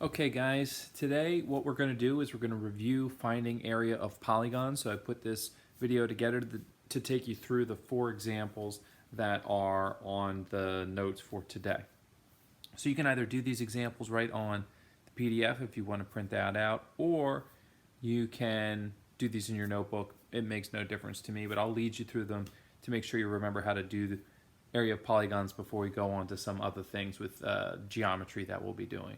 Okay guys, today what we're going to do is we're going to review finding area of polygons. So I put this video together to take you through the 4 examples that are on the notes for today. So you can either do these examples right on the PDF if you want to print that out, or you can do these in your notebook. It makes no difference to me, but I'll lead you through them to make sure you remember how to do the area of polygons before we go on to some other things with geometry that we'll be doing.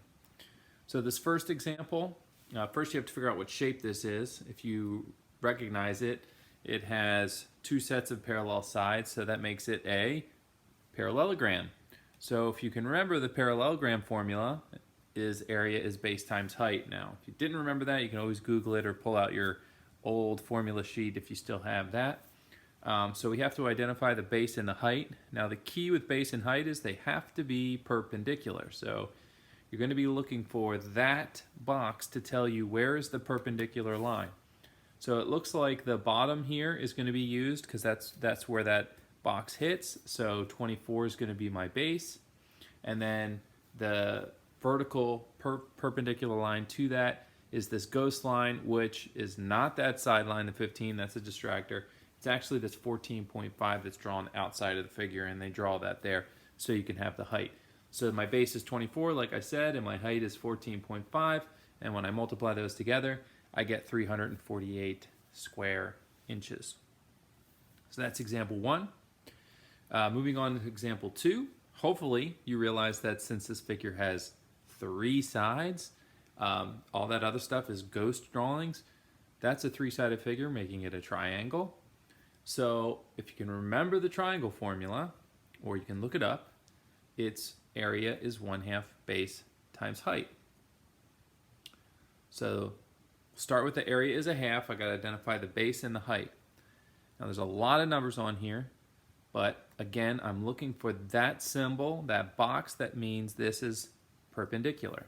So this first example, first you have to figure out what shape this is. If you recognize it, it has 2 sets of parallel sides, so that makes it a parallelogram. So if you can remember, the parallelogram formula is area is base times height. Now, if you didn't remember that, you can always Google it or pull out your old formula sheet if you still have that. So we have to identify the base and the height. Now the key with base and height is they have to be perpendicular. So you're going to be looking for that box to tell you where is the perpendicular line. So it looks like the bottom here is going to be used because that's where that box hits. So 24 is going to be my base, and then the vertical perpendicular line to that is this ghost line, which is not that side line, the 15, that's a distractor. It's actually this 14.5 that's drawn outside of the figure, and they draw that there so you can have the height. So my base is 24, like I said, and my height is 14.5, and when I multiply those together, I get 348 square inches. So that's example 1. Moving on to example 2, hopefully you realize that since this figure has 3 sides, all that other stuff is ghost drawings. That's a 3-sided figure, making it a triangle. So if you can remember the triangle formula, or you can look it up, its area is 1/2 base times height. So start with the area is a half. I got to identify the base and the height. Now there's a lot of numbers on here, but again, I'm looking for that symbol, that box that means this is perpendicular.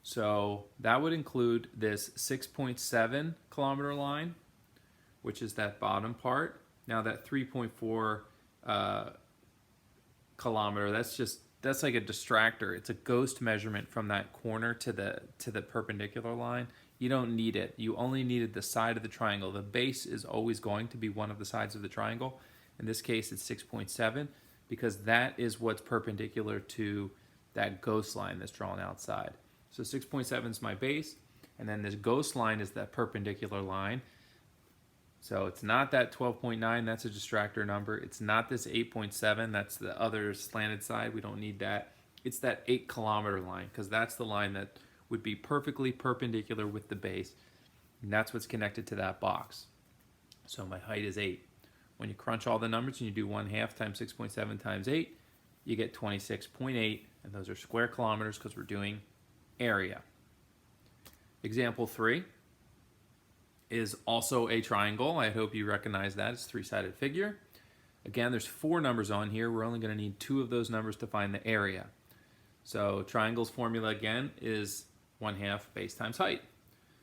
So that would include this 6.7 kilometer line, which is that bottom part. Now that 3.4 kilometer, that's like a distractor. It's a ghost measurement from that corner to the perpendicular line. You don't need it. You only needed the side of the triangle. The base is always going to be one of the sides of the triangle. In this case, it's 6.7 because that is what's perpendicular to that ghost line that's drawn outside. So 6.7 is my base, and then this ghost line is that perpendicular line. So it's not that 12.9, that's a distractor number. It's not this 8.7, that's the other slanted side. We don't need that. It's that 8 kilometer line, because that's the line that would be perfectly perpendicular with the base. And that's what's connected to that box. So my height is 8. When you crunch all the numbers and you do 1/2 times 6.7 times 8, you get 26.8, and those are square kilometers because we're doing area. Example 3 is also a triangle. I hope you recognize that. It's a 3-sided figure. Again, there's 4 numbers on here. We're only going to need 2 of those numbers to find the area. So triangle's formula again is 1/2 base times height.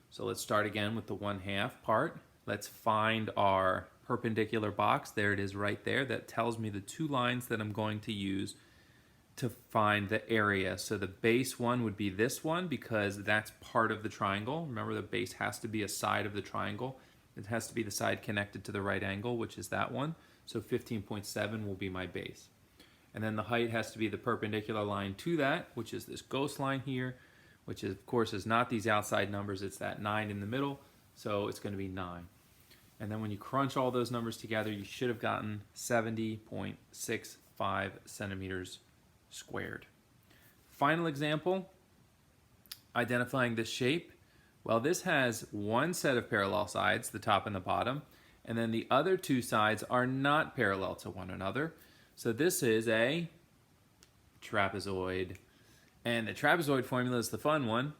So let's start again with the 1/2 part. Let's find our perpendicular box. There it is right there. That tells me the 2 lines that I'm going to use to find the area. So the base one would be this one because that's part of the triangle. Remember, the base has to be a side of the triangle. It has to be the side connected to the right angle, which is that one. So 15.7 will be my base. And then the height has to be the perpendicular line to that, which is this ghost line here, which is, of course is not these outside numbers. It's that 9 in the middle. So it's going to be 9. And then when you crunch all those numbers together, you should have gotten 70.65 centimeters squared. Final example, identifying this shape. Well, this has 1 set of parallel sides, the top and the bottom, and then the other 2 sides are not parallel to one another. So this is a trapezoid. And the trapezoid formula is the fun one.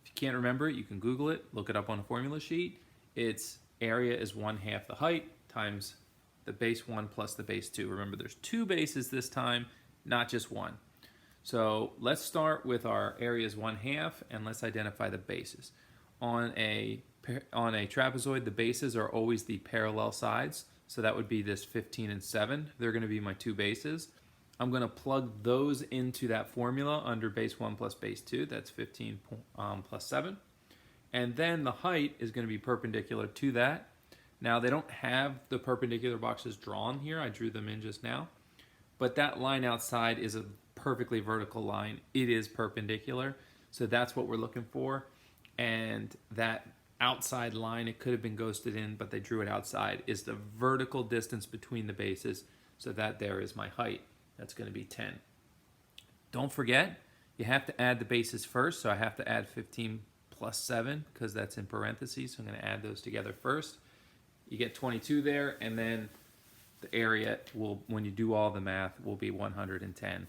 If you can't remember it, you can Google it, look it up on a formula sheet. Its area is 1/2 the height times the base 1 plus the base 2. Remember, there's 2 bases this time, not just 1. So let's start with our areas 1/2 and let's identify the bases. On a trapezoid, the bases are always the parallel sides. So that would be this 15 and 7. They're going to be my 2 bases. I'm going to plug those into that formula under base 1 plus base 2. That's 15 plus 7. And then the height is going to be perpendicular to that. Now, they don't have the perpendicular boxes drawn here. I drew them in just now. But that line outside is a perfectly vertical line. It is perpendicular. So that's what we're looking for. And that outside line, it could have been ghosted in, but they drew it outside, is the vertical distance between the bases. So that there is my height. That's going to be 10. Don't forget, you have to add the bases first. So I have to add 15 plus 7 because that's in parentheses. So I'm going to add those together first. You get 22 there, and then the area will, when you do all the math, will be 110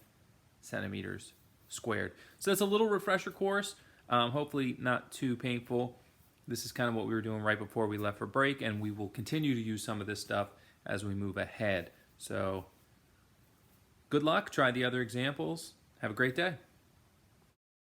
centimeters squared. So that's a little refresher course. Hopefully not too painful. This is kind of what we were doing right before we left for break, and we will continue to use some of this stuff as we move ahead. So good luck. Try the other examples. Have a great day.